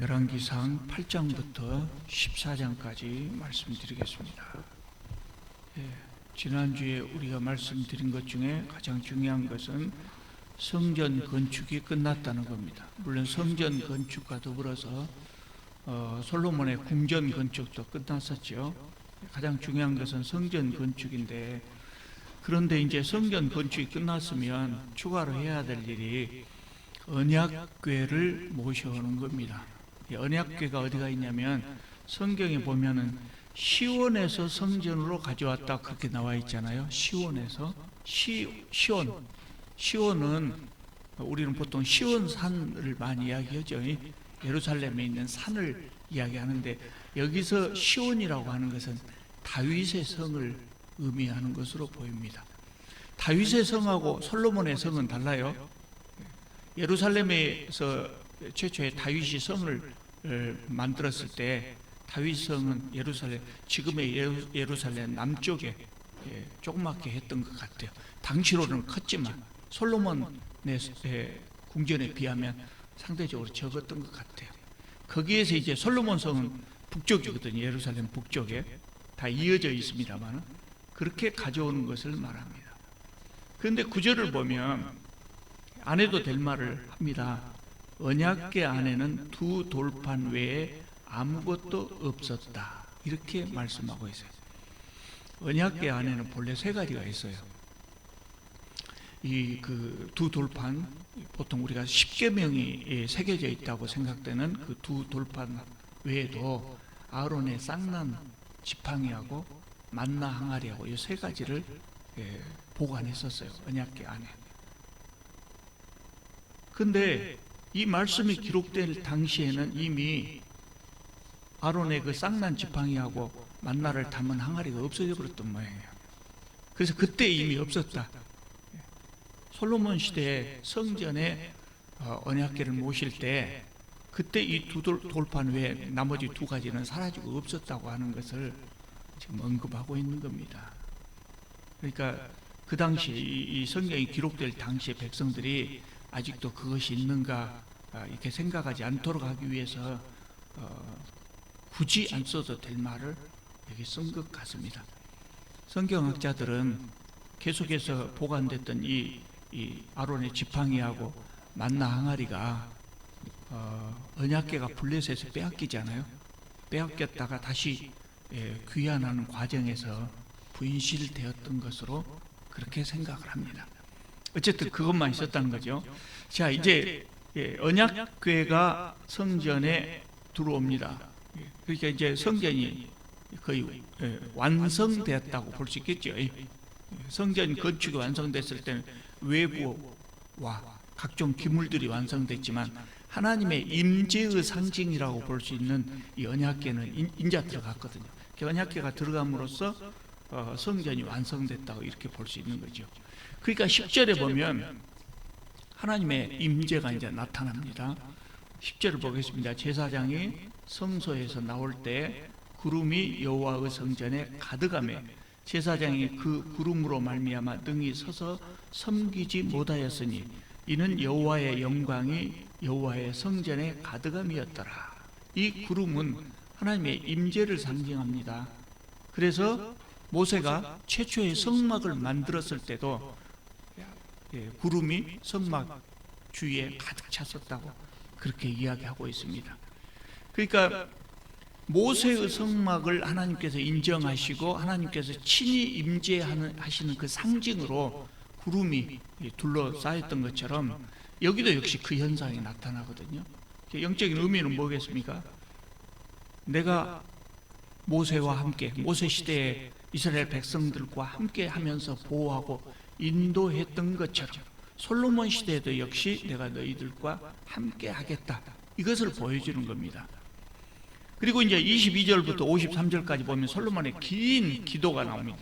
열왕기상 8장부터 14장까지 말씀드리겠습니다. 지난주에 우리가 말씀드린 것 중에 가장 중요한 것은 성전 건축이 끝났다는 겁니다. 물론 성전 건축과 더불어서 솔로몬의 궁전 건축도 끝났었죠. 가장 중요한 것은 성전 건축인데, 그런데 이제 성전 건축이 끝났으면 추가로 해야 될 일이 언약궤를 모셔오는 겁니다. 언약궤가 어디가 있냐면 성경에 보면은 시온에서 성전으로 가져왔다 그렇게 나와 있잖아요. 시온에서 시온은 우리는 보통 시온산을 많이 이야기하죠. 예루살렘에 있는 산을 이야기하는데, 여기서 시온이라고 하는 것은 다윗의 성을 의미하는 것으로 보입니다. 다윗의 성하고 솔로몬의 성은 달라요. 예루살렘에서 최초에 다윗이 성을 만들었을 때 다윗 성은 지금의 예루살렘 남쪽에 조그맣게 했던 것 같아요. 당시로는 컸지만 솔로몬의 궁전에 비하면 상대적으로 적었던 것 같아요. 거기에서 이제 솔로몬 성은 북쪽이거든요. 예루살렘 북쪽에 다 이어져 있습니다만 그렇게 가져오는 것을 말합니다. 그런데 구절을 보면 안 해도 될 말을 합니다. 언약궤 안에는 두 돌판 외에 아무것도 없었다, 이렇게 말씀하고 있어요. 언약궤 안에는 본래 세 가지가 있어요. 이 두 돌판, 보통 우리가 십계명이 새겨져 있다고 생각되는 그 두 돌판 외에도 아론의 쌍난 지팡이하고 만나 항아리하고 이 세 가지를 보관했었어요. 언약궤 안에. 근데 이 말씀이 기록될 당시에는 이미 아론의 그 쌍난 지팡이하고 만나를 담은 항아리가 없어져 버렸던 모양이에요. 그래서 그때 이미 없었다. 솔로몬 시대에 성전에 언약궤를 모실 때 그때 이 두 돌판 외에 나머지 두 가지는 사라지고 없었다고 하는 것을 지금 언급하고 있는 겁니다. 그러니까 그 당시 이 성경이 기록될 당시에 백성들이 아직도 그것이 있는가 이렇게 생각하지 않도록 하기 위해서 굳이 안 써도 될 말을 여기 쓴 것 같습니다. 성경학자들은 계속해서 보관됐던 이 아론의 지팡이하고 만나 항아리가 언약궤가 블레셋에서 빼앗기잖아요. 빼앗겼다가 다시 귀환하는 과정에서 분실되었던 것으로 그렇게 생각을 합니다. 어쨌든 그것만 있었다는 거죠. 자, 이제 언약궤가 성전에 들어옵니다. 그러니까 이제 성전이 거의 완성되었다고 볼 수 있겠죠. 성전 건축이 완성됐을 때는 외부와 각종 기물들이 완성됐지만 하나님의 임재의 상징이라고 볼 수 있는 이 언약궤는 인자 들어갔거든요. 언약궤가 들어감으로써 성전이 완성됐다고 이렇게 볼 수 있는 거죠. 그러니까 10절에 보면 하나님의 임재가 이제 나타납니다. 10절을 보겠습니다. 제사장이 성소에서 나올 때 구름이 여호와의 성전에 가득하며 제사장이 그 구름으로 말미암아 능히 서서 섬기지 못하였으니 이는 여호와의 영광이 여호와의 성전에 가득함이었더라. 이 구름은 하나님의 임재를 상징합니다. 그래서 모세가 최초의 성막을 만들었을 때도 구름이 성막 주위에 가득 찼었다고 그렇게 이야기하고 있습니다. 그러니까 모세의 성막을 하나님께서 인정하시고 하나님께서 친히 임재하시는 그 상징으로 구름이 둘러싸였던 것처럼 여기도 역시 그 현상이 나타나거든요. 영적인 의미는 뭐겠습니까? 내가 모세와 함께, 모세 시대에 이스라엘 백성들과 함께 하면서 보호하고 인도했던 것처럼 솔로몬 시대에도 역시 내가 너희들과 함께 하겠다, 이것을 보여주는 겁니다. 그리고 이제 22절부터 53절까지 보면 솔로몬의 긴 기도가 나옵니다.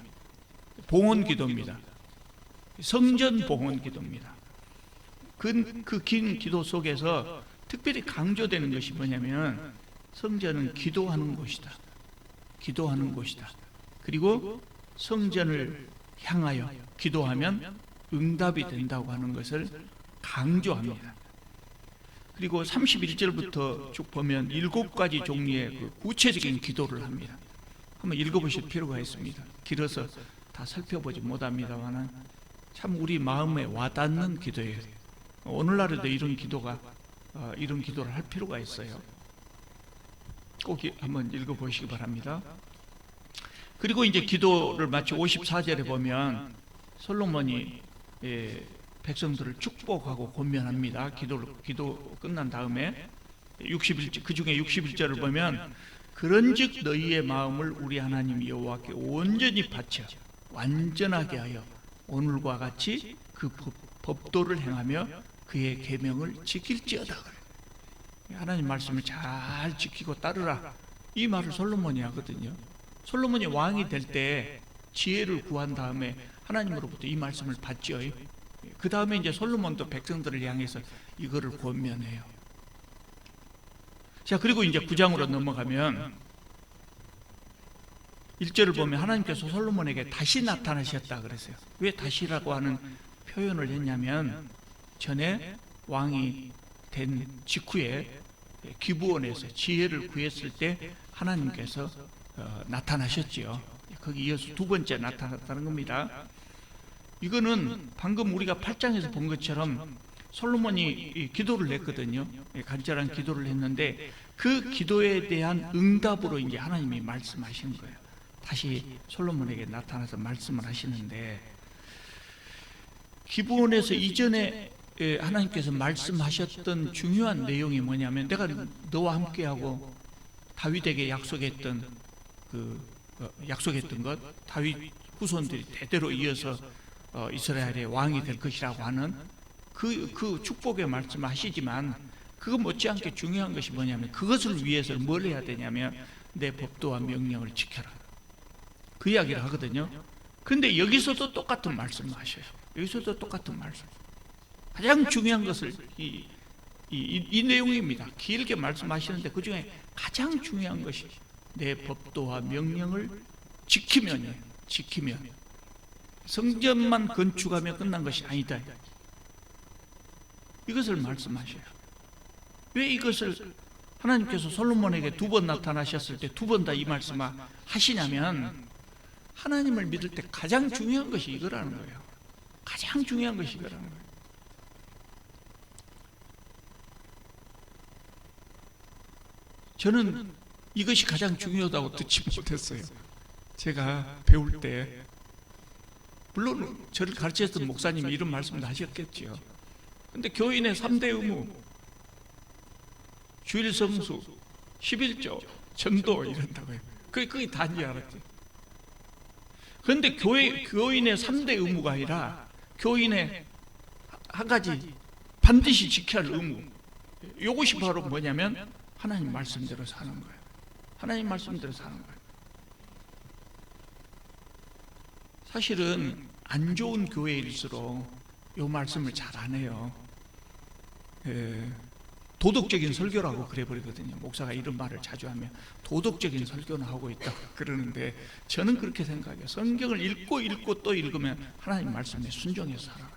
봉헌 기도입니다. 성전 봉헌 기도입니다. 그 긴 기도 속에서 특별히 강조되는 것이 뭐냐면 성전은 기도하는 곳이다. 기도하는 곳이다. 그리고 성전을 향하여 기도하면 응답이 된다고 하는 것을 강조합니다. 그리고 31절부터 쭉 보면 7가지 종류의 그 구체적인 기도를 합니다. 한번 읽어보실 필요가 있습니다. 길어서 다 살펴보지 못합니다만 참 우리 마음에 와닿는 기도예요. 오늘날에도 이런 기도를 할 필요가 있어요. 꼭 한번 읽어보시기 바랍니다. 그리고 이제 기도를 마치 54절에 보면 솔로몬이 백성들을 축복하고 권면합니다. 기도 끝난 다음에 61절, 그 중에 61절을 보면 그런즉 너희의 마음을 우리 하나님 여호와께 온전히 바쳐 완전하게 하여 오늘과 같이 그 법도를 행하며 그의 계명을 지킬지어다. 하나님 말씀을 잘 지키고 따르라. 이 말을 솔로몬이 하거든요. 솔로몬이 왕이 될 때 지혜를 구한 다음에 하나님으로부터 이 말씀을 받죠. 그 다음에 이제 솔로몬도 백성들을 향해서 이거를 권면해요. 자, 그리고 이제 9장으로 넘어가면 1절을 보면 하나님께서 솔로몬에게 다시 나타나셨다 그랬어요. 왜 다시라고 하는 표현을 했냐면 전에 왕이 된 직후에 기브온에서 지혜를 구했을 때 하나님께서 나타나셨지요. 거기 이어서 두 번째 나타났다는 겁니다. 이거는 방금 우리가 8장에서 본 것처럼 솔로몬이 기도를 했거든요. 간절한 기도를 했는데 그 기도에 대한 응답으로 이제 하나님이 말씀하시는 거예요. 다시 솔로몬에게 나타나서 말씀을 하시는데 기브온에서 이전에 하나님께서 말씀하셨던 중요한 내용이 뭐냐면 내가 너와 함께하고 다윗에게 약속했던 것, 다윗 후손들이 대대로 이어서 이스라엘의 왕이 될 것이라고 하는 그 축복의 말씀을 하시지만 그거 못지않게 중요한 것이 뭐냐면 그것을 위해서 뭘 해야 되냐면 내 법도와 명령을 지켜라. 그 이야기를 하거든요. 그런데 여기서도 똑같은 말씀을 하셔요. 여기서도 똑같은 말씀. 가장 중요한 것을 이 내용입니다. 길게 말씀하시는데 그 중에 가장 중요한 것이 내 법도와 명령을 지키면 성전만 건축하면 끝난 것이 아니다. 이것을 말씀하셔요. 왜 이것을 하나님께서 솔로몬에게 두 번 나타나셨을 때 두 번 다 이 말씀을 하시냐면 하나님을 믿을 때 가장 중요한 것이 이거라는 거예요. 가장 중요한 것이 이거라는 거예요. 저는 이것이 가장 중요하다고 듣지 못했어요. 제가 배울 때 물론 저를 가르쳤던 목사님이 이런 말씀도 하셨겠죠. 근데 교인의 3대 의무, 주일 성수, 11조, 전도 이런다고요. 그게 다인 알았지. 그런데 교인의 3대 의무가 아니라 교인의 한 가지 반드시 지켜야 할 의무, 이것이 바로 뭐냐면 하나님 말씀대로 사는 거예요. 하나님 말씀대로 사는 거예요. 사실은 안 좋은 교회일수록 이 말씀을 잘 안 해요. 도덕적인 설교라고 그래버리거든요. 목사가 이런 말을 자주 하면 도덕적인 설교는 하고 있다고 그러는데 저는 그렇게 생각해요. 성경을 읽고 또 읽으면 하나님 말씀에 순종해서 살아라.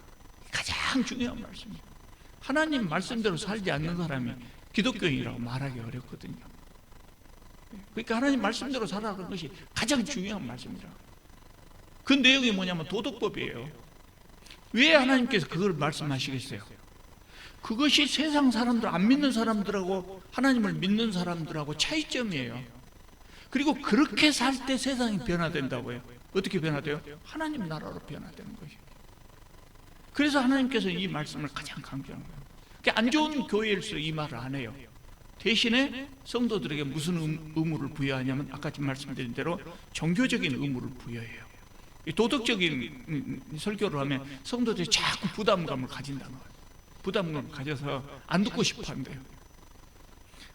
가장 중요한 말씀이에요. 하나님 말씀대로 살지 않는 사람이 기독교인이라고 말하기 어렵거든요. 그러니까 하나님 말씀대로 살아가는 것이 가장 중요한 말씀이라. 그 내용이 뭐냐면 도덕법이에요. 왜 하나님께서 그걸 말씀하시겠어요? 그것이 세상 사람들, 안 믿는 사람들하고 하나님을 믿는 사람들하고 차이점이에요. 그리고 그렇게 살 때 세상이 변화된다고요. 어떻게 변화돼요? 하나님 나라로 변화되는 것이에요. 그래서 하나님께서 이 말씀을 가장 강조하는 거예요. 안 좋은 교회일수록 이 말을 안 해요. 대신에 성도들에게 무슨 의무를 부여하냐면 아까 말씀드린 대로 종교적인 의무를 부여해요. 도덕적인 설교를 하면 성도들이 자꾸 부담감을 가진다는 거예요. 부담감을 가져서 안 듣고 싶어 한대요.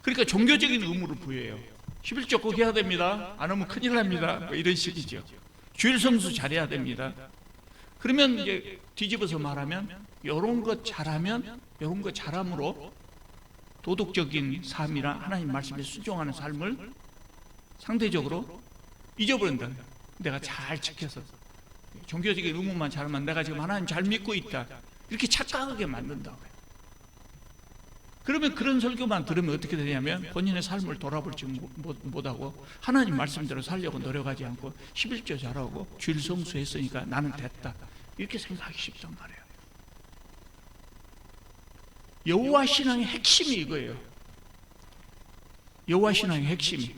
그러니까 종교적인 의무를 부여해요. 11조 꼭 해야 됩니다. 안 하면 큰일 납니다. 뭐 이런 식이죠. 주일 성수 잘해야 됩니다. 그러면 이제 뒤집어서 말하면 이런 것 잘하면 이런 것 잘함으로 도덕적인 삶이나 하나님 말씀에 순종하는 삶을 상대적으로 잊어버린다. 내가 잘 지켜서 종교적인 의무만 잘하면 내가 지금 하나님 잘 믿고 있다. 이렇게 착각하게 만든다고요. 그러면 그런 설교만 들으면 어떻게 되냐면 본인의 삶을 돌아볼지 못하고 하나님 말씀대로 살려고 노력하지 않고 11조 잘하고 주일 성수했으니까 나는 됐다, 이렇게 생각하기 쉽단 말이에요. 여호와 신앙의 핵심이 이거예요. 여호와 신앙의 핵심이.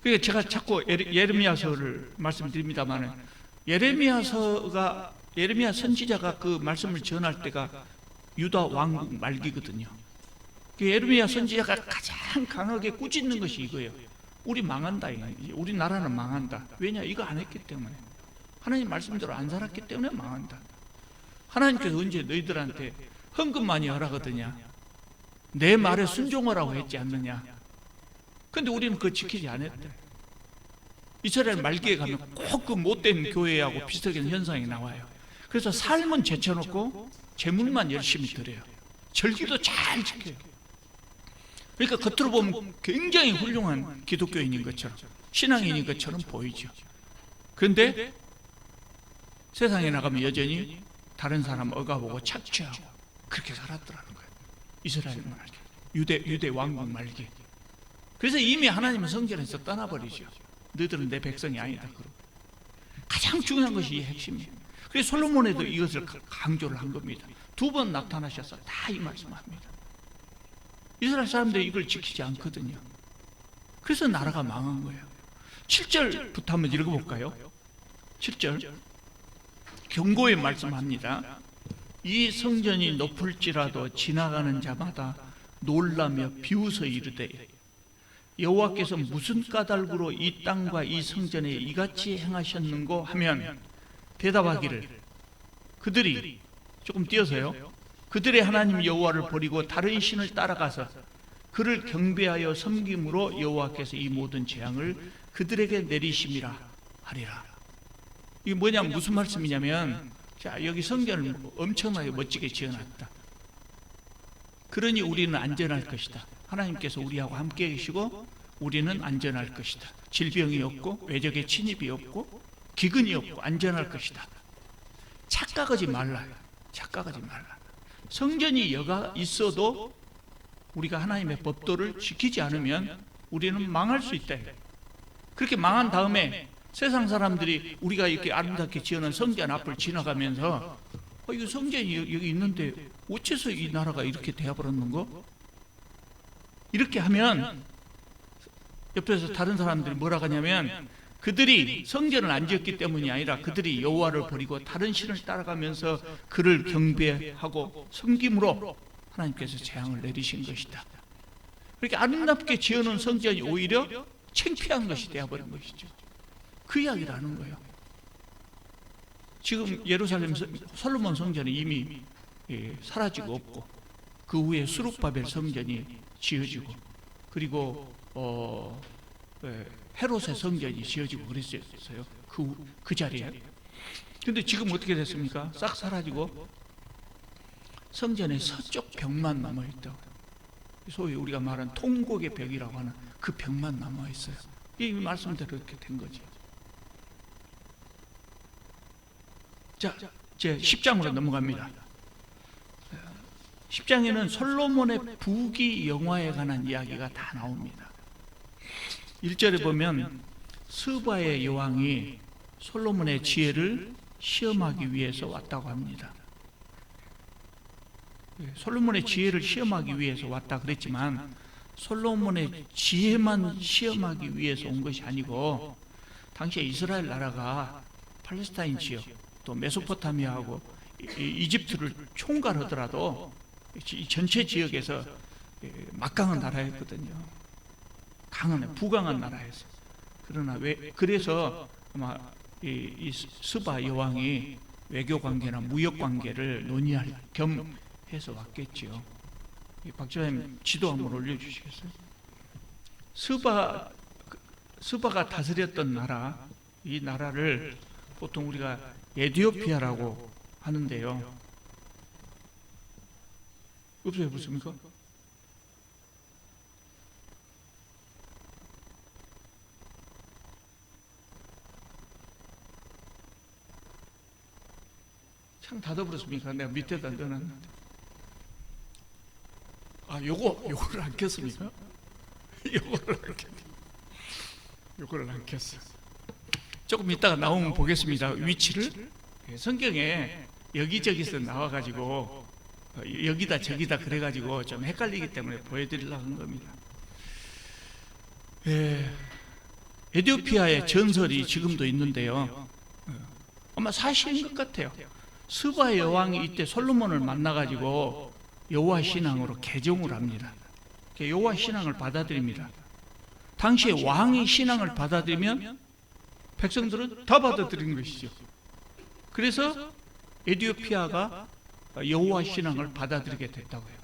그러니까 제가 자꾸 예레미야서를 말씀드립니다만, 예레미야 선지자가 그 말씀을 전할 때가 유다 왕국 말기거든요. 그 예레미야 선지자가 가장 강하게 꾸짖는 것이 이거예요. 우리 망한다, 우리 나라는 망한다. 왜냐? 이거 안 했기 때문에, 하나님 말씀대로 안 살았기 때문에 망한다. 하나님께서 언제 너희들한테 헌금 많이 하라거든요. 내 말에 순종하라고 했지 않느냐. 근데 우리는 그거 지키지 않았대. 이스라엘 말기에 가면 꼭 그 못된 교회하고 비슷하게 현상이 나와요. 그래서 삶은 제쳐놓고 재물만 열심히 드려요. 절기도 잘 지켜요. 그러니까 겉으로 보면 굉장히 훌륭한 기독교인인 것처럼, 신앙인인 것처럼 보이죠. 그런데 세상에 나가면 여전히 다른 사람 억압하고 착취하고 그렇게 살았더라는 거예요. 이스라엘 말기, 유대 왕국 말기. 그래서 이미 하나님은 성전에서 떠나버리죠. 너희들은 내 백성이 아니다. 그러고 가장 중요한 것이 이 핵심이에요. 그래서 솔로몬에도 이것을 강조를 한 겁니다. 2번 나타나셔서 다 이 말씀합니다. 이스라엘 사람들이 이걸 지키지 않거든요. 그래서 나라가 망한 거예요. 7절부터 한번 읽어볼까요? 7절 경고의 말씀합니다. 이 성전이 높을지라도 지나가는 자마다 놀라며 비웃어 이르되, 여호와께서 무슨 까닭으로 이 땅과 이 성전에 이같이 행하셨는고 하면 대답하기를, 그들이, 조금 띄어서요, 그들의 하나님 여호와를 버리고 다른 신을 따라가서 그를 경배하여 섬김으로 여호와께서 이 모든 재앙을 그들에게 내리심이라 하리라. 이게 뭐냐면 무슨 말씀이냐면, 자, 여기 성전을 엄청나게 멋지게 지어놨다. 그러니 우리는 안전할 것이다. 하나님께서 우리하고 함께 계시고 우리는 안전할 것이다. 질병이 없고 외적의 침입이 없고 기근이 없고 안전할 것이다. 착각하지 말라. 착각하지 말라. 성전이 여가 있어도 우리가 하나님의 법도를 지키지 않으면 우리는 망할 수 있다. 그렇게 망한 다음에 세상 사람들이 우리가 이렇게 아름답게 지어놓은 성전 앞을 지나가면서 이거 성전이 여기 있는데 어째서 이 나라가 이렇게 되어버렸는가? 이렇게 하면 옆에서 다른 사람들이 뭐라 하냐면, 그들이 성전을 안 지었기 때문이 아니라 그들이 여호와를 버리고 다른 신을 따라가면서 그를 경배하고 섬김으로 하나님께서 재앙을 내리신 것이다. 그렇게 아름답게 지어놓은 성전이 오히려 창피한 것이 되어버린 것이죠. 그 이야기를 하는 거예요. 지금 예루살렘 솔로몬 성전이 이미 사라지고 없고, 그 후에 수룹바벨 성전이 지어지고, 그리고 헤롯의 성전이 지어지고 그랬어요. 그 자리에. 근데 지금 어떻게 됐습니까? 싹 사라지고 성전의 서쪽 벽만 남아있다고. 소위 우리가 말하는 통곡의 벽이라고 하는 그 벽만 남아있어요. 이 말씀대로 이렇게 된 거죠. 자, 제 10장으로 넘어갑니다. 10장에는 솔로몬의 부귀 영화에 관한 이야기가 다 나옵니다. 1절에 보면 스바의 여왕이 솔로몬의 지혜를 시험하기 위해서 왔다고 합니다. 솔로몬의 지혜를 시험하기 위해서 왔다 그랬지만 솔로몬의 지혜만 시험하기 위해서 온 것이 아니고, 당시에 이스라엘 나라가 팔레스타인 지역 또 메소포타미아하고 이집트를 총괄하더라도 이 전체 지역에서 막강한 나라였거든요. 강한, 부강한 나라였어요. 그러나 그래서 아마 이 스바 여왕이 외교 관계나 무역 관계를 논의할 겸 해서 왔겠지요. 박지사님 지도 한번 올려주시겠어요? 스바가 다스렸던 나라, 이 나라를 보통 우리가 에티오피아라고 하는데요. 없어요, 없습니까? 창 닫아버렸습니까? 내가 밑에다 넣어놨는데. 요거를 안 켰습니까? 요거를 안 켰어요. 조금 이따가 나오면 보겠습니다. 위치를. 성경에 여기저기서 나와가지고 여기다 저기다 그래가지고 좀 헷갈리기 때문에 보여드리려고 한 겁니다. 에티오피아의 전설이 지금도 있는데요. 아마 사실인 것 같아요. 스바 여왕이 이때 솔로몬을 만나가지고 여호와 신앙으로 개종을 합니다. 여호와 신앙을 받아들입니다. 당시에 왕이 신앙을 받아들이면 백성들은 다 받아들인 것이죠. 그래서 에티오피아가 여호와 신앙을 받아들이게 됐다고 해요.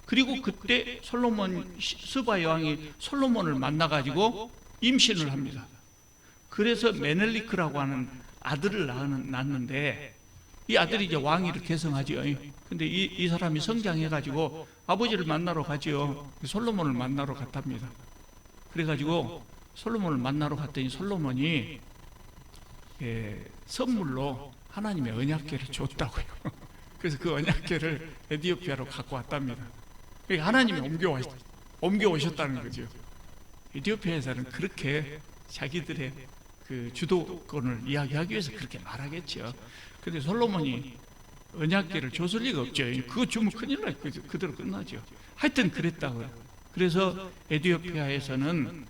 그리고 그때 스바 여왕이 솔로몬을 만나가지고 임신을 합니다. 그래서 메넬리크라고 하는 아들을 낳았는데 이 아들이 이제 왕위를 계승하죠. 근데 이 사람이 성장해가지고 아버지를 만나러 가죠. 솔로몬을 만나러 갔답니다. 그래가지고 솔로몬을 만나러 갔더니 솔로몬이 선물로 하나님의 언약궤를 줬다고요. 그래서 그 언약궤를 에티오피아로 갖고 왔답니다. 그러니까 하나님이 옮겨오셨다는 거죠. 에티오피아에서는 그렇게 자기들의 그 주도권을 이야기하기 위해서 그렇게 말하겠죠. 근데 솔로몬이 언약궤를 줬을 리가 없죠. 그거 주면 큰일 나요. 그대로 끝나죠. 하여튼 그랬다고요. 그래서 에티오피아에서는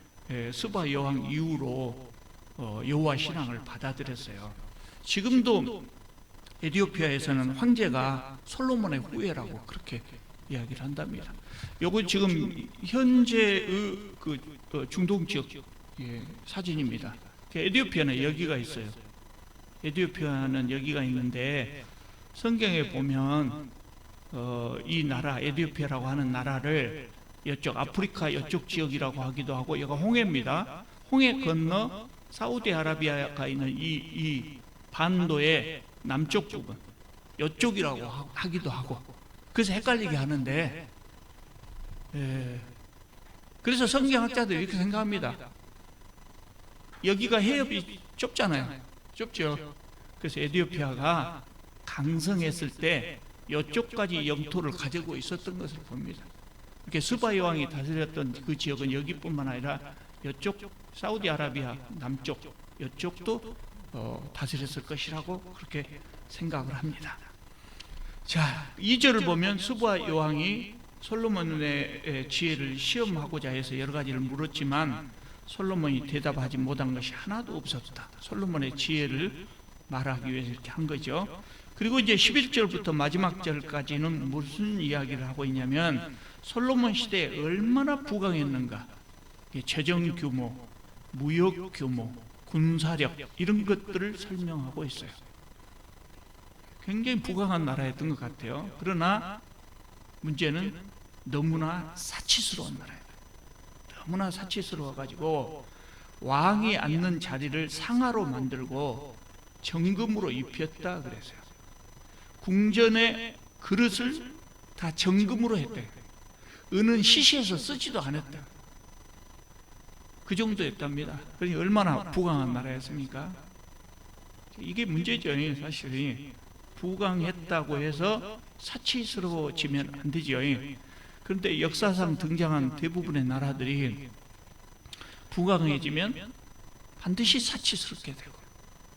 스바 여왕 이후로 여호와 신앙을 받아들였어요. 지금도 에티오피아에서는 황제가 솔로몬의 후예라고 그렇게 이야기를 한답니다. 요거 지금 현재의 그 중동 지역 사진입니다. 에티오피아는 여기가 있어요. 에티오피아는 여기가 있는데 성경에 보면 이 나라 에티오피아라고 하는 나라를 이쪽 아프리카 이쪽 지역이라고 하기도 하고 여기가 홍해입니다. 홍해 건너 사우디아라비아가 있는 이 반도의 남쪽 부분 이쪽이라고 하기도 하고 그래서 헷갈리게 하는데 그래서 성경학자들이 이렇게 생각합니다. 여기가 해협이 좁잖아요. 좁죠. 그래서 에티오피아가 강성했을 때 이쪽까지 영토를 가지고 있었던 것을 봅니다. 이렇게 스바 여왕이 다스렸던 그 지역은 여기뿐만 아니라 이쪽 사우디아라비아 남쪽 이쪽도 다스렸을 것이라고 그렇게 생각을 합니다. 자, 2절을 보면 스바 여왕이 솔로몬의 지혜를 시험하고자 해서 여러 가지를 물었지만 솔로몬이 대답하지 못한 것이 하나도 없었다. 솔로몬의 지혜를 말하기 위해서 이렇게 한 거죠. 그리고 이제 11절부터 마지막 절까지는 무슨 이야기를 하고 있냐면 솔로몬 시대에 얼마나 부강했는가, 재정 규모, 무역 규모, 군사력 이런 것들을 설명하고 있어요. 굉장히 부강한 나라였던 것 같아요. 그러나 문제는 너무나 사치스러운 나라예요. 너무나 사치스러워가지고 왕이 앉는 자리를 상아로 만들고 정금으로 입혔다 그랬어요. 궁전의 그릇을 다 정금으로 했대. 은은 시시해서 쓰지도 않았다. 그 정도였답니다. 그러니 얼마나 부강한 나라였습니까? 이게 문제죠. 사실 부강했다고 해서 사치스러워지면 안 되죠. 그런데 역사상 등장한 대부분의 나라들이 부강해지면 반드시 사치스럽게 되고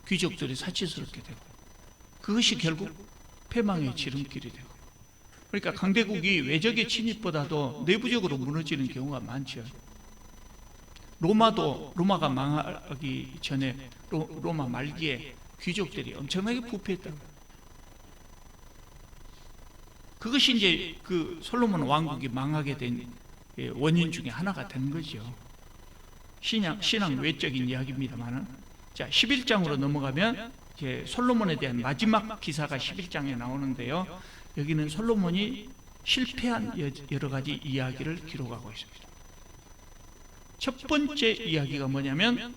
귀족들이 사치스럽게 되고 그것이 결국 패망의 지름길이 되고, 그러니까 강대국이 외적의 침입보다도 내부적으로 무너지는 경우가 많죠. 로마가 망하기 전에 로마 말기에 귀족들이 엄청나게 부패했다고. 그것이 이제 그 솔로몬 왕국이 망하게 된 원인 중에 하나가 된 거죠. 신앙 외적인 이야기입니다만은. 자, 11장으로 넘어가면 이제 솔로몬에 대한 마지막 기사가 11장에 나오는데요. 여기는 솔로몬이 실패한 여러 가지 이야기를 기록하고 있습니다. 첫 번째 이야기가 뭐냐면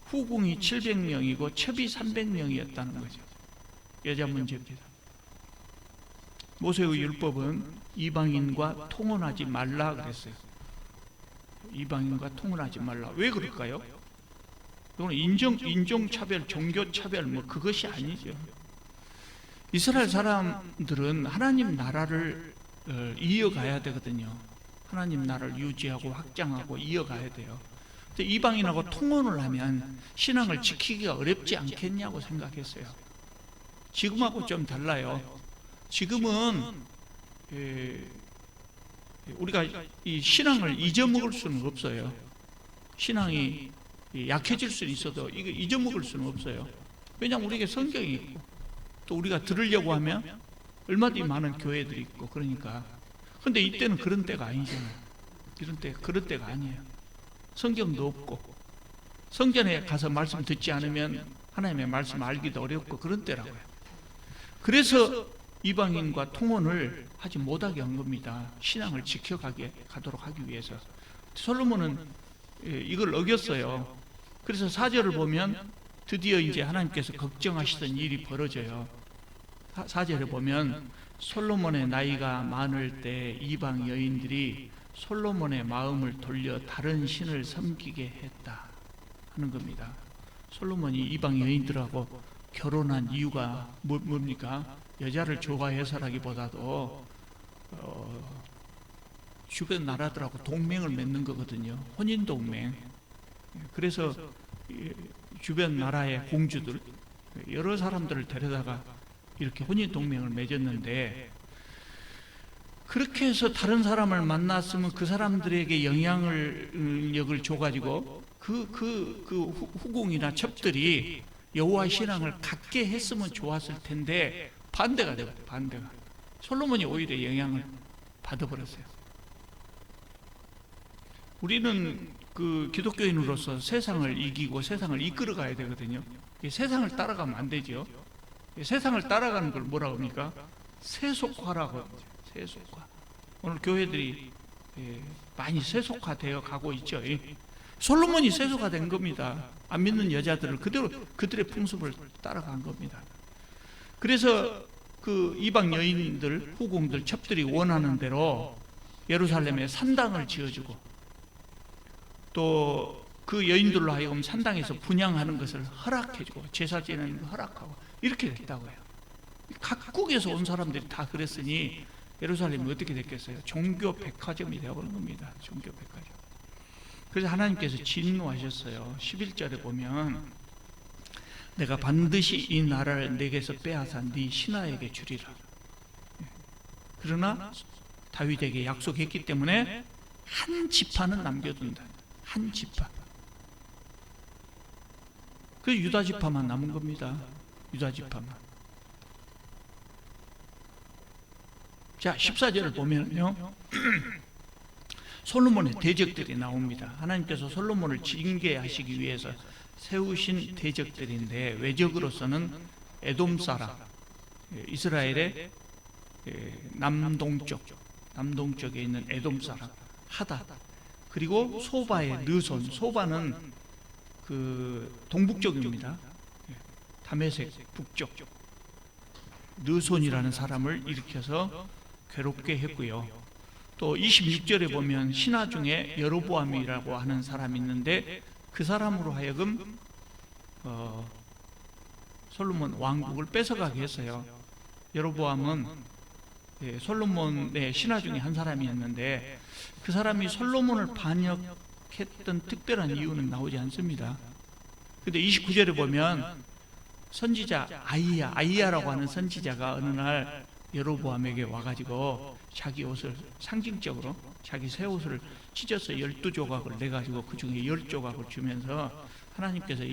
후궁이 700명이고 첩이 300명이었다는 거죠. 여자 문제입니다. 모세의 율법은 이방인과 통혼하지 말라 그랬어요. 이방인과 통혼하지 말라. 왜 그럴까요? 이건 인종차별, 종교차별 그것이 아니죠. 이스라엘 사람들은 하나님 나라를 이어가야 되거든요. 하나님 나라를 유지하고 확장하고 이어가야 돼요. 근데 이방인하고 통혼을 하면 신앙을 지키기가 어렵지 않겠냐고 생각했어요. 지금하고 좀 달라요. 지금은 우리가 이 신앙을 잊어먹을 수는 없어요. 신앙이 약해질 수는 있어도 이거 잊어먹을 수는 없어요. 왜냐하면 우리에게 성경이 있고 또 우리가 들으려고 하면 얼마든지 많은 교회들이 있고 그러니까. 근데 이때는 그런 때가 아니잖아요. 그런 때가 아니에요. 성경도 없고 성전에 가서 말씀 듣지 않으면 하나님의 말씀 알기도 어렵고 그런 때라고요. 그래서 이방인과 통혼을 하지 못하게 한 겁니다. 신앙을 지켜가도록 하기 위해서. 솔로몬은 이걸 어겼어요. 그래서 4절을 보면 드디어 이제 하나님께서 걱정하시던 일이 벌어져요. 4절에 보면 솔로몬의 나이가 많을 때 이방 여인들이 솔로몬의 마음을 돌려 다른 신을 섬기게 했다 하는 겁니다. 솔로몬이 이방 여인들하고 결혼한 이유가 뭡니까? 여자를 좋아해서라기보다도 주변 나라들하고 동맹을 맺는 거거든요. 혼인동맹. 그래서 주변 나라의 공주들 여러 사람들을 데려다가 이렇게 혼인동맹을 맺었는데, 그렇게 해서 다른 사람을 만났으면 그 사람들에게 영향력을 줘가지고 그 후궁이나 첩들이 여호와 신앙을 갖게 했으면 좋았을 텐데 반대가 되고, 반대가 솔로몬이 오히려 영향을 받아버렸어요. 우리는 그 기독교인으로서 세상을 이기고 세상을 이끌어가야 되거든요. 세상을 따라가면 안 되죠. 세상을 따라가는 걸 뭐라고 합니까? 세속화라고. 세속화. 오늘 교회들이 많이 세속화되어 가고 있죠. 솔로몬이 세속화된 겁니다. 안 믿는 여자들을 그대로 그들의 풍습을 따라간 겁니다. 그래서 그 이방 여인들, 후궁들, 첩들이 원하는 대로 예루살렘에 산당을 지어주고 또 그 여인들로 하여금 산당에서 분향하는 것을 허락해주고 제사 지내는 걸 허락하고 이렇게 됐다고요. 각국에서 온 사람들이 다 그랬으니 예루살렘이 어떻게 됐겠어요? 종교 백화점이 되어버린 겁니다. 종교 백화점. 그래서 하나님께서 진노하셨어요. 11절에 보면 내가 반드시 이 나라를 내게서 빼앗아 네 신하에게 주리라. 그러나 다윗에게 약속했기 때문에 한 지파는 남겨둔다. 한 지파. 그 유다 지파만 남은 겁니다. 유다 지파만. 자, 14절을 보면요. 솔로몬의 대적들이 나옵니다. 하나님께서 솔로몬을 징계하시기 위해서 세우신 대적들인데, 외적으로서는 에돔 사람, 이스라엘의 남동쪽에 있는 에돔 사람 하닷, 그리고 소바의 느손. 소바는 그 동북쪽입니다. 다메섹 북쪽. 느손이라는 사람을 일으켜서 괴롭게 했고요. 또 26절에 보면 신하 중에 여로보암이라고 하는 사람이 있는데 그 사람으로 하여금 솔로몬 왕국을 뺏어가게 했어요. 여로보암은 솔로몬의 신하 중에 한 사람이었는데 그 사람이 솔로몬을 반역했던 특별한 이유는 나오지 않습니다. 근데 29절에 보면 선지자 아이야라고 하는 선지자가 어느 날 여로보암에게 와가지고 자기 옷을 상징적으로 자기 새 옷을 찢어서 12조각을 내가지고 그 중에 10조각을 주면서 하나님께서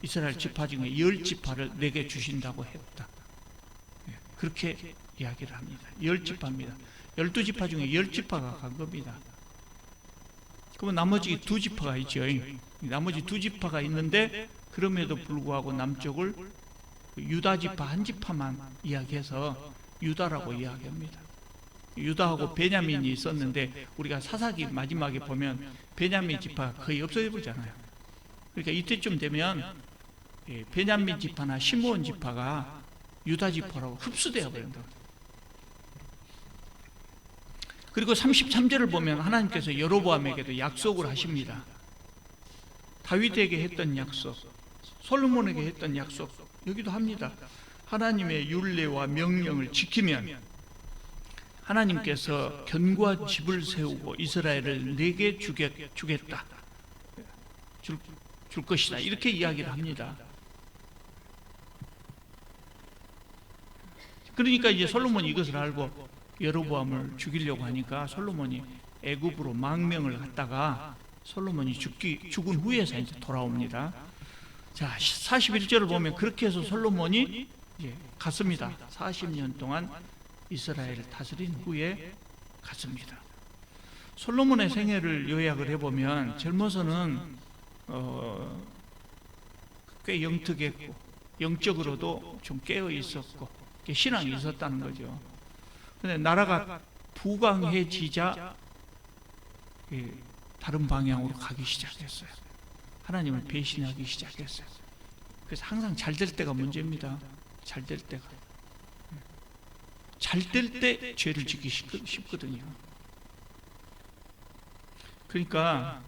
이스라엘 지파 중에 10지파를 내게 주신다고 했다. 그렇게 이야기를 합니다. 10지파입니다. 12지파 중에 10지파가 간 겁니다. 그러면 나머지 2지파가 있죠. 나머지 2지파가 있는데 그럼에도 불구하고 남쪽을 유다지파 한 지파만 이야기해서 유다라고 이야기합니다. 유다하고 베냐민이 있었는데 우리가 사사기 마지막에 보면 베냐민 지파가 거의 없어져 버리잖아요. 그러니까 이때쯤 되면 베냐민 지파나 시므온 지파가 유다 지파라고 흡수되어 버린다. 그리고 33절을 보면 하나님께서 여로보암에게도 약속을 하십니다. 다윗에게 했던 약속, 솔로몬에게 했던 약속 여기도 합니다. 하나님의 율례와 명령을 지키면 하나님께서 견고한 집을 세우고 이스라엘을 내게 주겠다. 줄 것이다. 이렇게 이야기를 합니다. 그러니까 이제 솔로몬이 이것을 알고 여로보암을 죽이려고 하니까 솔로몬이 애굽으로 망명을 갔다가 솔로몬이 죽은 후에서 이제 돌아옵니다. 자, 41절을 보면 그렇게 해서 솔로몬이 이제 갔습니다. 40년 동안 이스라엘을 다스린 후에 갔습니다. 솔로몬의 생애를 요약을 해보면 젊어서는 꽤 영특했고 영적으로도 좀 깨어 있었고 신앙이 있었다는 거죠. 그런데 나라가 부강해지자 다른 방향으로 가기 시작했어요. 하나님을 배신하기 시작했어요. 그래서 항상 잘 될 때가 문제입니다. 잘 될 때가. 잘 될 때 죄를 짓기 쉽거든요. 그러니까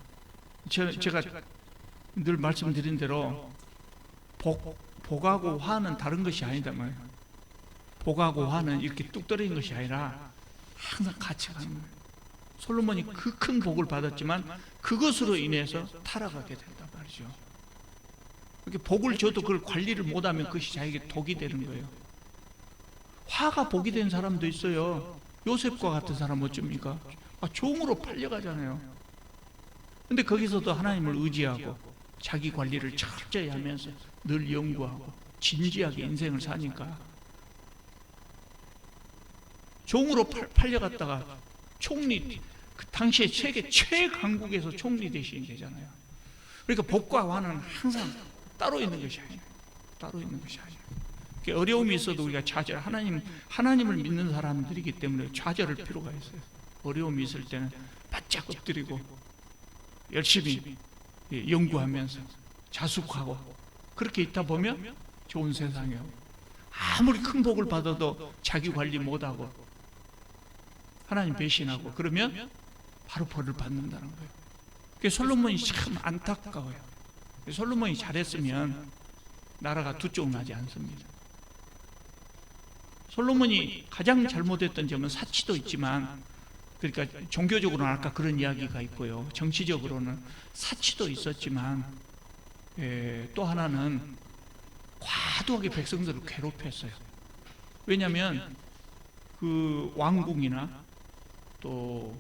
제가 늘 말씀드린 대로 복하고 화는 다른 것이 아니다 말이에요. 복하고 화는 이렇게 뚝 떨어진 것이 아니라 항상 같이 가는 거예요. 솔로몬이 그 큰 복을 받았지만 그것으로 인해서 타락하게 된단 말이죠. 이렇게 복을 줘도 그걸 관리를 못하면 그것이 자기에게 독이 되는 거예요. 화가 복이 된 사람도 있어요. 요셉과 같은 사람 어쩝니까? 종으로 팔려가잖아요. 근데 거기서도 하나님을 의지하고 자기 관리를 철저히 하면서 늘 연구하고 진지하게 인생을 사니까 종으로 팔려갔다가 총리, 그 당시에 세계 최강국에서 총리 대신이 되잖아요. 그러니까 복과 화는 항상 따로 있는 것이 아니에요. 따로 있는 것이 아니에요. 어려움이 있어도 우리가 좌절, 하나님을 믿는 사람들이기 때문에 좌절할 필요가 있어요. 어려움이 있을 때는 바짝 엎드리고 열심히 연구하면서 자숙하고 그렇게 있다 보면 좋은 세상이에요. 아무리 큰 복을 받아도 자기 관리 못하고 하나님 배신하고 그러면 바로 벌을 받는다는 거예요. 그래서 솔로몬이 참 안타까워요. 솔로몬이 잘했으면 나라가 두 쪽 나지 않습니다. 솔로몬이 가장 잘못했던 점은 사치도 있지만, 그러니까 종교적으로는 아까 그런 이야기가 있고요, 정치적으로는 사치도 있었지만 또 하나는 과도하게 백성들을 괴롭혔어요. 왜냐하면 그 왕궁이나 또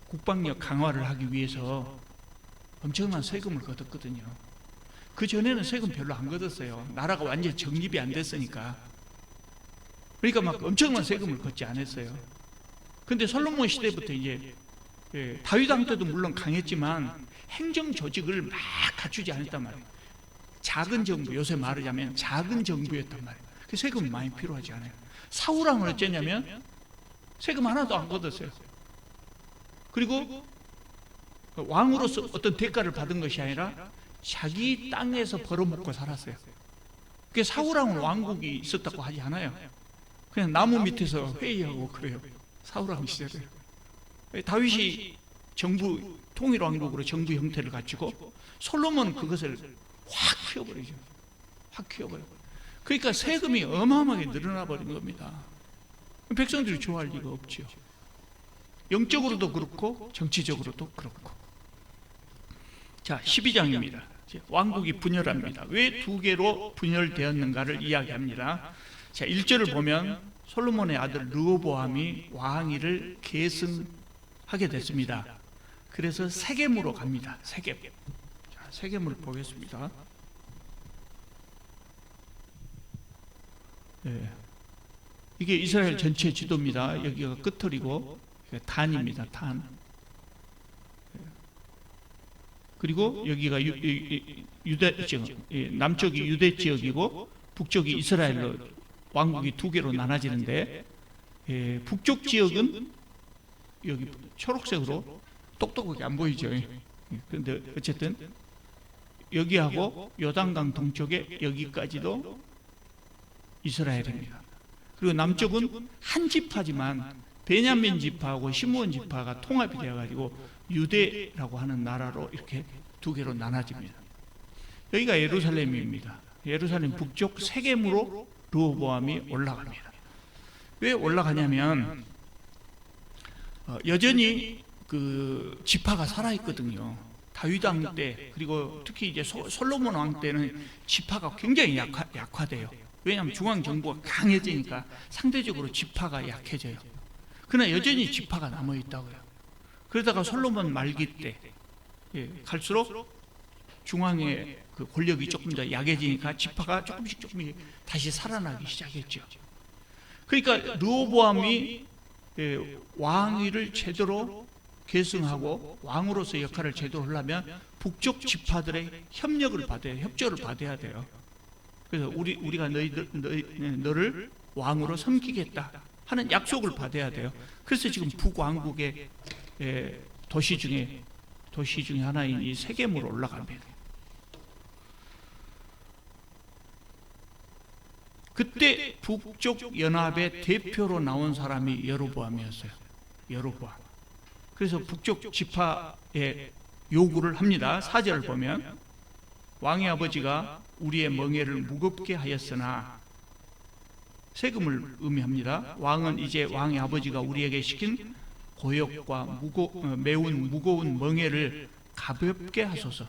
국방력 강화를 하기 위해서 엄청난 세금을 걷었거든요. 그 전에는 세금 별로 안 걷었어요. 나라가 완전히 정립이 안 됐으니까. 그러니까 막 엄청난 세금을 걷지 않았어요. 근데 솔로몬 시대부터 이제 다윗 왕 때도 물론 강했지만 행정 조직을 막 갖추지 않았단 말이에요. 작은 정부, 요새 말하자면 작은 정부였단 말이에요. 그 세금이 많이 필요하지 않아요. 사울 왕은 어쩌냐면 세금 하나도 안 걷었어요. 그리고 왕으로서 어떤 대가를 받은 것이 아니라 자기 땅에서 벌어먹고 살았어요. 그게 사울 왕은 왕국이 있었다고 하지 않아요. 그냥 나무 밑에서 회의하고 그래요. 사울 왕 시대에 다윗이 정부 통일 왕국으로 정부 형태를 갖추고 솔로몬은 그것을 확 키워버리죠. 확 키워버려. 그러니까 세금이 어마어마하게 늘어나 버린 겁니다. 백성들이 좋아할 리가 없죠. 영적으로도 그렇고 정치적으로도 그렇고. 자, 12장입니다. 왕국이 분열합니다. 왜 두 개로 분열되었는가를 이야기합니다. 자, 1절을 보면 솔로몬의 아들 르호보암이 왕위를 계승하게 됐습니다. 그래서 세겜으로 갑니다. 세겜. 자, 세겜을 보겠습니다. 네. 이게 이스라엘 전체 지도입니다. 여기가 끝털이고 단입니다. 단. 그리고 여기가 유대 지역, 남쪽이 유대 지역이고 북쪽이 이스라엘로 왕국이 두 개로 나눠지는데, 북쪽 지역은 여기 초록색으로 똑똑하게 안 보이죠. 그런데 어쨌든 여기하고 요단강 동쪽에 여기까지도 이스라엘입니다. 그리고 남쪽은 한 지파지만 베냐민 지파하고 시므온 지파가 통합이 되어가지고 유대라고 하는 나라로 이렇게 두 개로 나눠집니다. 여기가 예루살렘입니다. 예루살렘 북쪽 세겜으로 르호보암이 올라갑니다. 왜 올라가냐면 여전히 그 지파가 살아있거든요. 다윗 왕 때, 그리고 특히 이제 솔로몬 왕 때는 지파가 굉장히 약화돼요. 왜냐하면 중앙 정부가 강해지니까 상대적으로 지파가 약해져요. 그러나 여전히 지파가 남아 있다고요. 그러다가 솔로몬 말기 때 갈수록 중앙의 그 권력이 조금 더 약해지니까 지파가 조금씩 다시 살아나기 시작했죠. 그러니까 르호보암이 왕위를 제대로 계승하고 왕으로서 역할을 제대로 하려면 북쪽 지파들의 협력을 받아야, 협조를 받아야 돼요. 그래서 우리가 너를 왕으로 섬기겠다 하는 약속을 받아야 돼요. 그래서 지금 북왕국의 도시 중에 하나인 이 세겜으로 올라갑니다. 그때 북쪽 연합의 대표로 나온 사람이 여로보암이었어요. 여로보암. 그래서 북쪽 지파에 요구를 합니다. 4절을 보면 왕의 아버지가 우리의 멍에를 무겁게 하였으나, 세금을 의미합니다. 왕은 이제 왕의 아버지가 우리에게 시킨 고역과 매운 무거운 멍에를 가볍게 하소서.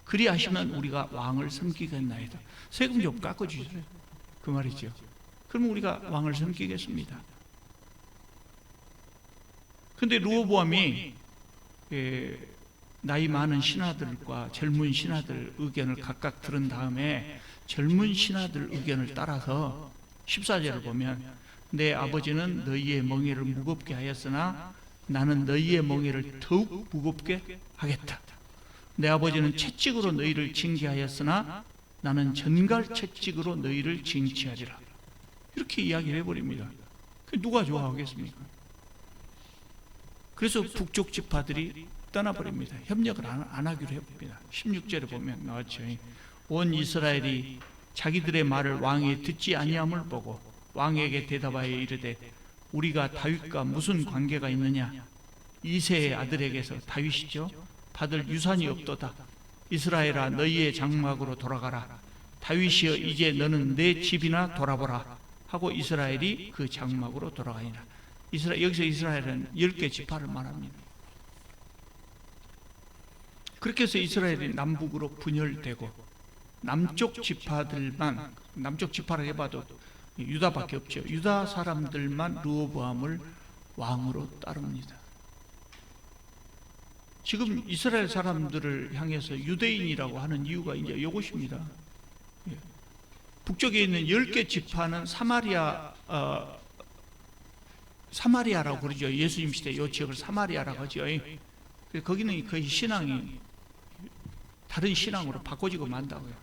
그리하시면 우리가 왕을 섬기겠나이다. 세금 좀 깎아주세요. 그 말이죠. 그러면 우리가 왕을 섬기겠습니다. 그런데 르호보암이 나이 많은 신하들과 젊은 신하들 의견을 각각 들은 다음에 젊은 신하들 의견을 따라서 14절을 보면 내 아버지는 너희의 멍에를 무겁게 하였으나 나는 너희의 멍에를 더욱 무겁게 하겠다. 내 아버지는 채찍으로 너희를 징계하였으나 나는 전갈 채찍으로 너희를 징치하리라. 이렇게 이야기를 해버립니다. 누가 좋아하겠습니까? 그래서 북쪽 지파들이 떠나버립니다. 협력을 안 하기로 해봅니다. 16절에 보면 나왔죠. 온 이스라엘이 자기들의 말을 왕이 듣지 아니함을 보고 왕에게 대답하여 이르되 우리가 다윗과 무슨 관계가 있느냐? 이새의 아들에게서 다윗이죠. 받을 유산이 없도다. 이스라엘아 너희의 장막으로 돌아가라. 다윗이여 이제 너는 내 집이나 돌아보라 하고 이스라엘이 그 장막으로 돌아가니라. 여기서 이스라엘은 10개 지파를 말합니다. 그렇게 해서 이스라엘이 남북으로 분열되고 남쪽 지파들만, 남쪽 지파라 해봐도 유다밖에 없죠. 유다 사람들만 르호보암을 왕으로 따릅니다. 지금 이스라엘 사람들을 향해서 유대인이라고 하는 이유가 이제 이것입니다. 북쪽에 있는 10개 지파는 사마리아라고 그러죠. 예수님 시대 이 지역을 사마리아라고 하죠. 거기는 거의 신앙이 다른 신앙으로 바꿔지고 만다고요.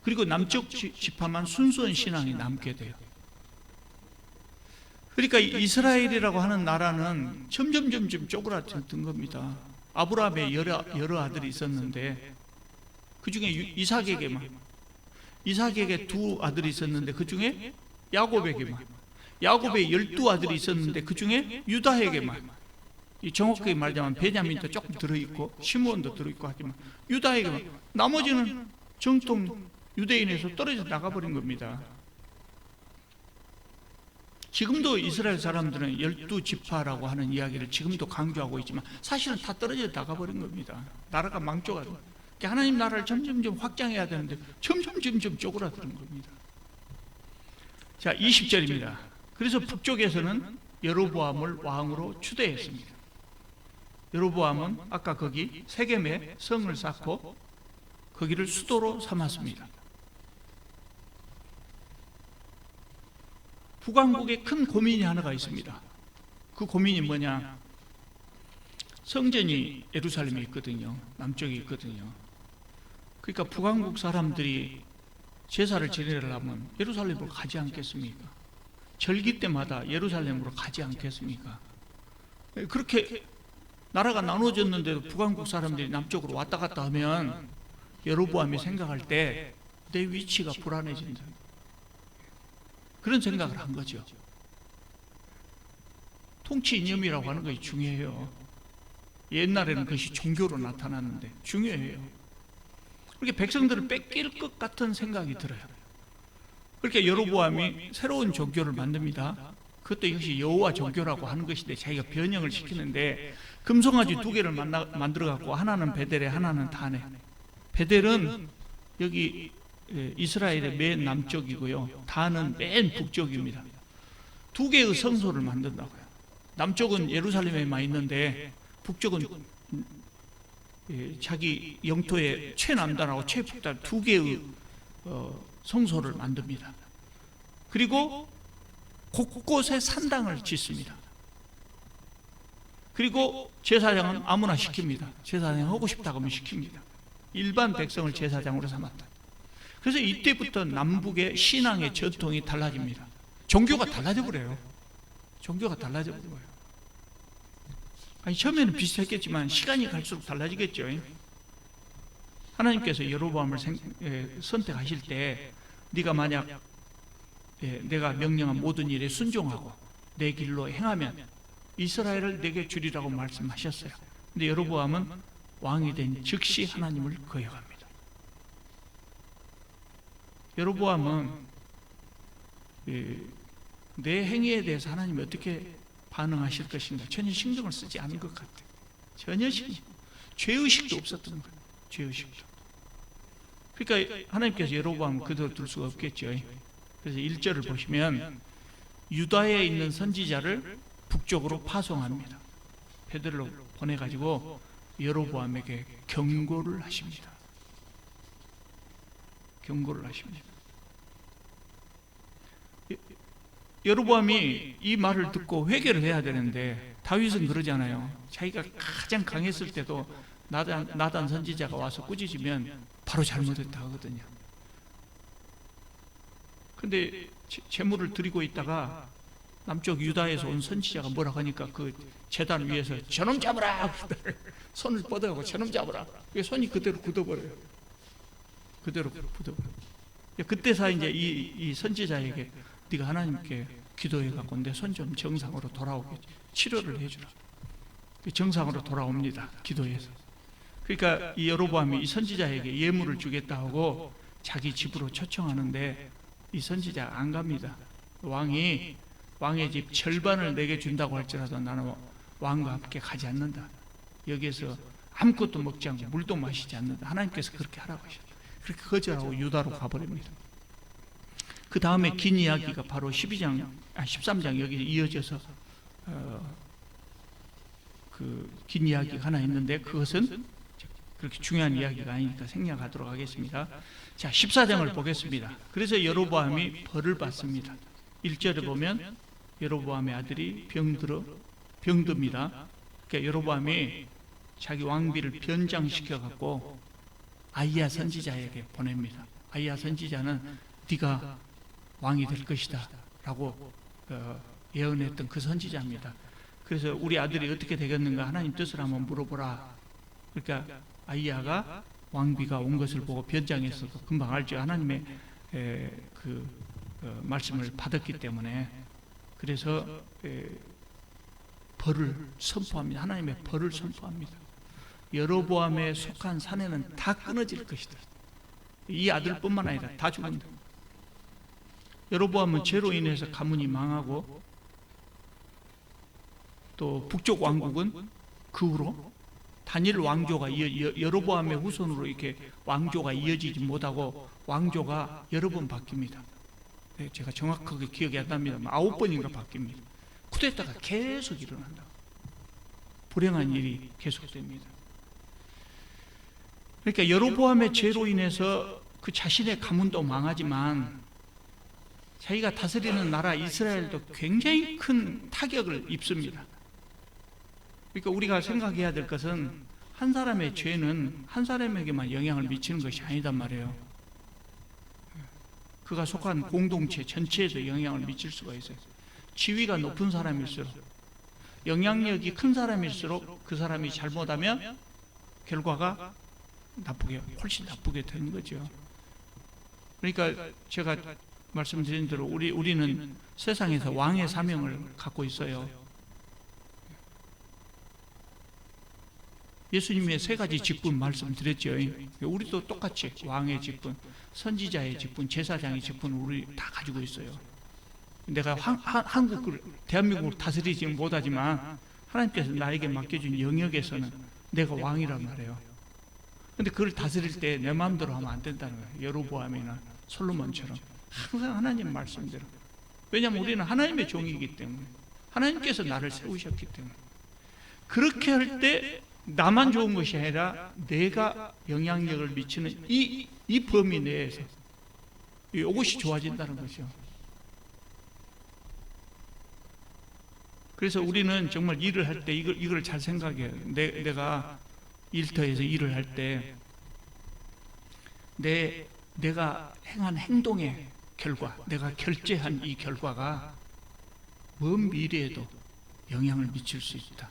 그리고 남쪽 지파만 순수한 신앙이 남게 돼요. 그러니까 이스라엘이라고 하는 나라는 점점 쪼그라든 겁니다. 아브라함의 여러 아들이 있었는데 그 중에 이삭에게 2 아들이 있었는데 그 중에 야곱에게만, 야곱의 12아들이 있었는데 그 중에 유다에게만, 정확하게 말하자면 베냐민도 조금 들어있고 시므온도 들어있고 하지만 유다에게만, 나머지는 정통 유대인에서 떨어져 나가버린 겁니다. 지금도 이스라엘 사람들은 12지파라고 하는 이야기를 지금도 강조하고 있지만 사실은 다 떨어져 나가버린 겁니다. 나라가 망조가 돼요. 하나님 나라를 점점 확장해야 되는데 점점 쪼그라드는 겁니다. 자, 20절입니다. 그래서 북쪽에서는 여로보암을 왕으로 추대했습니다. 여로보암은 아까 거기 세겜에 성을 쌓고 거기를 수도로 삼았습니다. 북왕국에 큰 고민이 하나가 있습니다. 그 고민이 뭐냐? 성전이 예루살렘에 있거든요. 남쪽에 있거든요. 그러니까 북왕국 사람들이 제사를 지내려면 예루살렘으로 가지 않겠습니까? 절기 때마다 예루살렘으로 가지 않겠습니까? 그렇게 나라가 나눠졌는데도 북왕국 사람들이 남쪽으로 왔다 갔다 하면 여로보암이 생각할 때 내 위치가 불안해진다. 그런 생각을 한 거죠. 통치 이념이라고 하는 것이 중요해요. 옛날에는 그것이 종교로 나타났는데 중요해요. 그렇게 백성들을 뺏길 것 같은 생각이 들어요. 그렇게 여로보암이 새로운 종교를 만듭니다. 그것도 역시 여호와 종교라고 하는 것인데 자기가 변형을 시키는데 금송아지 두 개를 만들어 갖고 하나는 베델에 하나는 단에. 베델은 여기 이스라엘의 맨 남쪽이고요, 단은 맨 북쪽입니다. 두 개의 성소를 만든다고요. 남쪽은 예루살렘에만 있는데 북쪽은 자기 영토의 최남단하고 최북단 두 개의 성소를 만듭니다. 그리고 곳곳에 산당을 짓습니다. 그리고 제사장은 아무나 시킵니다. 제사장 하고 싶다고 하면 시킵니다. 일반 백성을 제사장으로 삼았다. 그래서 이때부터 남북의 신앙의 전통이 달라집니다. 종교가 달라져 버려요. 종교가 달라져 버려요. 아니, 처음에는 비슷했겠지만 시간이 갈수록 달라지겠죠. 하나님께서 여로보암을 선택하실 때 네가 만약 내가 명령한 모든 일에 순종하고 내 길로 행하면 이스라엘을 내게 주리라고 말씀하셨어요. 근데 여로보암은 왕이 된 즉시 하나님을 거역합니다. 여로보암은 내 행위에 대해서 하나님이 어떻게 반응하실 것인가 전혀 신경을 쓰지 않은 것 같아요. 전혀 죄의식도 없었던 거예요. 죄의식도. 그러니까 하나님께서 여로보암을 그대로 둘 수가 없겠죠. 그래서 1절을 보시면 유다에 있는 선지자를 북쪽으로 파송합니다. 베들로 보내가지고 여로보암에게 경고를 하십니다. 경고를 하십니다. 여로보암이 이 말을 듣고 회개를 해야 되는데 다윗은 그러잖아요. 자기가 가장 강했을 때도 나단 선지자가 와서 꾸짖으면 바로 잘못했다 하거든요. 근데 제물을 드리고 있다가 남쪽 유다에서 온 선지자가 뭐라고 하니까 그 제단 위에서 저놈 잡으라! 손을 뻗어가고 저놈 잡으라! 손이 그대로 굳어버려요. 그대로 굳어버려요. 그때서 이제 이 선지자에게 네가 하나님께 기도해갖고 내 손 좀 정상으로 돌아오게 치료를 해주라. 정상으로 돌아옵니다. 기도해서. 그러니까 이 여로보암이 이 선지자에게 예물을 주겠다 하고 자기 집으로 초청하는데 이 선지자가 안 갑니다. 왕의 집 절반을 내게 준다고 할지라도 나는 왕과 함께 가지 않는다. 여기에서 아무것도 먹지 않고 물도 마시지 않는다. 하나님께서 그렇게 하라고 하셨다. 그렇게 거절하고 유다로 가버립니다. 그 다음에 긴 이야기가 바로 13장 여기 이어져서 그 긴 이야기가 하나 있는데 그것은 그렇게 중요한 이야기가 아니니까 생략하도록 하겠습니다. 자, 14장을 보겠습니다. 그래서 여로보암이 벌을 받습니다. 1절에 보면 여로보암의 아들이 병듭니다. 그러니까 여로보암이 자기 왕비를 변장시켜 갖고 아히야 선지자에게 보냅니다. 아히야 선지자는 네가 왕이 될 것이다 라고 예언했던 그 선지자입니다. 그래서 우리 아들이 어떻게 되겠는가 하나님 뜻을 한번 물어보라. 그러니까 아히야가 왕비가 온 것을 보고 변장했어도 금방 알죠. 하나님의 말씀을 받았기 때문에. 그래서 벌을 선포합니다. 하나님의 벌을 선포합니다. 여로보암에 속한 사내는 다 끊어질 것이다. 이 아들뿐만 아니라 다 죽는다. 여로보암은 죄로 인해서 가문이 망하고 또 북쪽 왕국은 그 후로 단일 왕조가 여로보암의 후손으로 이렇게 왕조가 이어지지 못하고 왕조가 여러 번 바뀝니다. 네, 제가 정확하게 기억이 안 납니다. 9번인가 바뀝니다. 쿠데타가 계속 일어난다. 불행한 일이 계속됩니다. 그러니까 여로보암의 죄로 인해서 그 자신의 가문도 망하지만 자기가 다스리는 나라 이스라엘도 굉장히 큰 타격을 입습니다. 그러니까 우리가 생각해야 될 것은 한 사람의 죄는 한 사람에게만 영향을 미치는 것이 아니단 말이에요. 그가 속한 공동체 전체에도 영향을 미칠 수가 있어요. 지위가 높은 사람일수록, 영향력이 큰 사람일수록 그 사람이 잘못하면 결과가 훨씬 나쁘게 되는 거죠. 그러니까 제가 말씀드린 대로 우리는 세상에서 왕의 사명을 갖고 있어요. 예수님의 3가지 직분 말씀드렸죠. 우리도 똑같이 왕의 직분, 선지자의 직분, 제사장의 직분 우리 다 가지고 있어요. 내가 한국을, 대한민국을 다스리지는 못하지만 하나님께서 나에게 맡겨준 영역에서는 내가 왕이란 말이에요. 근데 그걸 다스릴 때 내 마음대로 하면 안 된다는 거예요. 여로보암이나 솔로몬처럼 항상 하나님 말씀대로. 왜냐하면 우리는 하나님의 종이기 때문에, 하나님께서 나를 세우셨기 때문에. 그렇게 할 때 나만 좋은 것이 아니라 내가 영향력을 미치는 이 범위 내에서 이것이 좋아진다는 거죠. 그래서 우리는 정말 일을 할 때 이걸 잘 생각해요. 내가 일터에서 일을 할 때 내가 행한 행동의 결과, 내가 결제한 이 결과가 먼 미래에도 영향을 미칠 수 있다.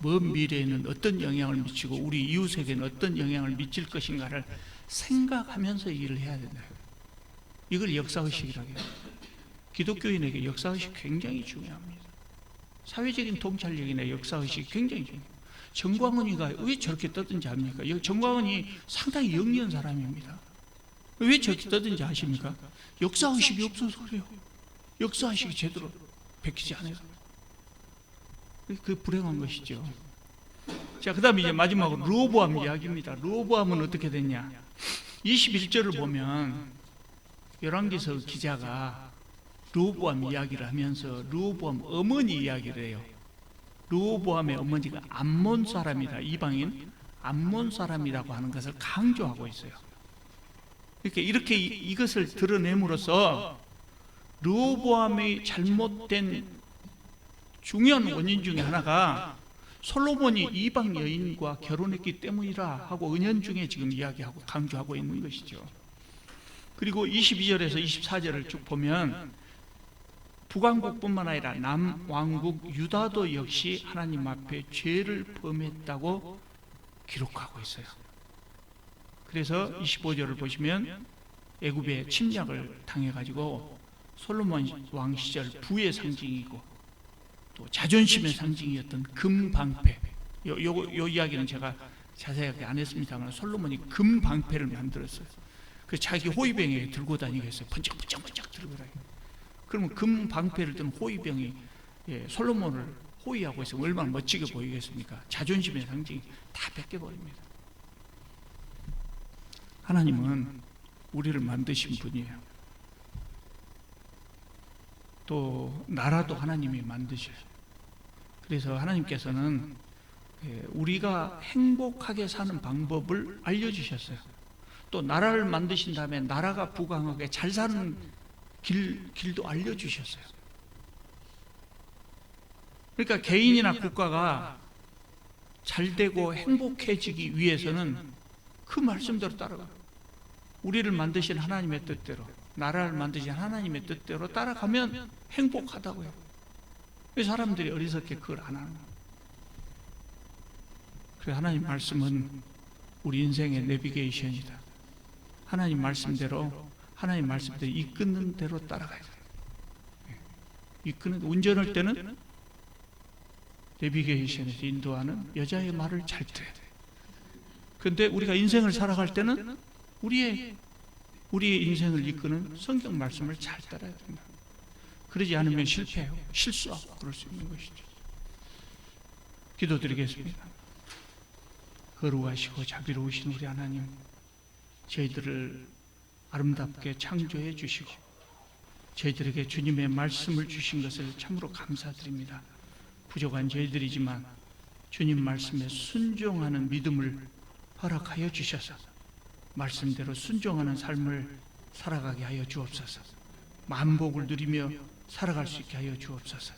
먼 미래에는 어떤 영향을 미치고 우리 이웃에게는 어떤 영향을 미칠 것인가를 생각하면서 일을 해야 된다. 이걸 역사의식이라고 해요. 기독교인에게 역사의식 굉장히 중요합니다. 사회적인 통찰력이나 역사의식이 굉장히 중요해요. 정광훈이가 왜 저렇게 떠든지 압니까? 정광훈이 상당히 영리한 사람입니다. 왜 저렇게 떠든지 아십니까? 역사의식이 없어서 그래요. 역사의식이 제대로 베끼지 않아서. 그 불행한 것이죠. 자, 그 다음에 이제 마지막으로 르호보암 이야기입니다. 르호보암은 어떻게 됐냐? 21절을 보면 열왕기서 기자가 르호보암 이야기를 하면서 르호보암 어머니 이야기를 해요. 르호보암의 어머니가 암몬 사람이다. 이방인 암몬 사람이라고 하는 것을 강조하고 있어요. 이렇게 이것을 드러냄으로써 르호보암의 잘못된 중요한 원인 중에 하나가 솔로몬이 이방 여인과 결혼했기 때문이라 하고 은연중에 지금 이야기하고 강조하고 있는 것이죠. 그리고 22절에서 24절을 쭉 보면 북왕국뿐만 아니라 남왕국 유다도 역시 하나님 앞에 죄를 범했다고 기록하고 있어요. 그래서 25절을 보시면 애굽의 침략을 당해가지고 솔로몬 왕 시절 부의 상징이고 또 자존심의 상징이었던 금방패, 요 이야기는 제가 자세하게 안 했습니다만 솔로몬이 금방패를 만들었어요. 그 자기 호위병에 들고 다니게 했어요. 번쩍번쩍 들고 다니고. 그러면 금방패를 든 호위병이 솔로몬을 호위하고 있으면 얼마나 멋지게 보이겠습니까? 자존심의 상징이 다 뺏겨버립니다. 하나님은 우리를 만드신 분이에요. 또 나라도 하나님이 만드셔요. 그래서 하나님께서는 우리가 행복하게 사는 방법을 알려주셨어요. 또 나라를 만드신 다음에 나라가 부강하게 잘 사는 길도 알려주셨어요. 그러니까 개인이나 국가가 잘 되고 행복해지기 위해서는 그 말씀대로 따라가요. 우리를 만드신 하나님의 뜻대로, 나라를 만드신 하나님의 뜻대로 따라가면 행복하다고요. 왜 사람들이 어리석게 그걸 안 하는 거예요? 그래서 하나님 말씀은 우리 인생의 내비게이션이다. 하나님 말씀대로 이끄는 대로 따라가야 돼요. 운전할 때는 내비게이션에서 인도하는 여자의 말을 잘 들어야 돼요. 그런데 우리가 인생을 살아갈 때는 우리의 인생을 이끄는 성경 말씀을 잘 따라야 된다. 그러지 않으면 실패해요. 실수하고 그럴 수 있는 것이죠. 기도드리겠습니다. 거룩하시고 자비로우신 우리 하나님, 저희들을 아름답게 창조해 주시고 저희들에게 주님의 말씀을 주신 것을 참으로 감사드립니다. 부족한 저희들이지만 주님 말씀에 순종하는 믿음을 허락하여 주셔서 말씀대로 순종하는 삶을 살아가게 하여 주옵소서. 만복을 누리며 살아갈 수 있게 하여 주옵소서.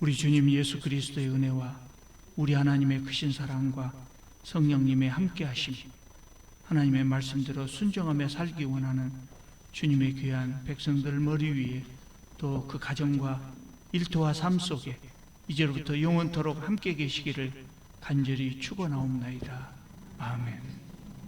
우리 주님 예수 그리스도의 은혜와 우리 하나님의 크신 사랑과 성령님의 함께하심, 하나님의 말씀대로 순종하며 살기 원하는 주님의 귀한 백성들 머리 위에 또 그 가정과 일터와 삶 속에 이제로부터 영원토록 함께 계시기를 간절히 축원하옵나이다. 아멘.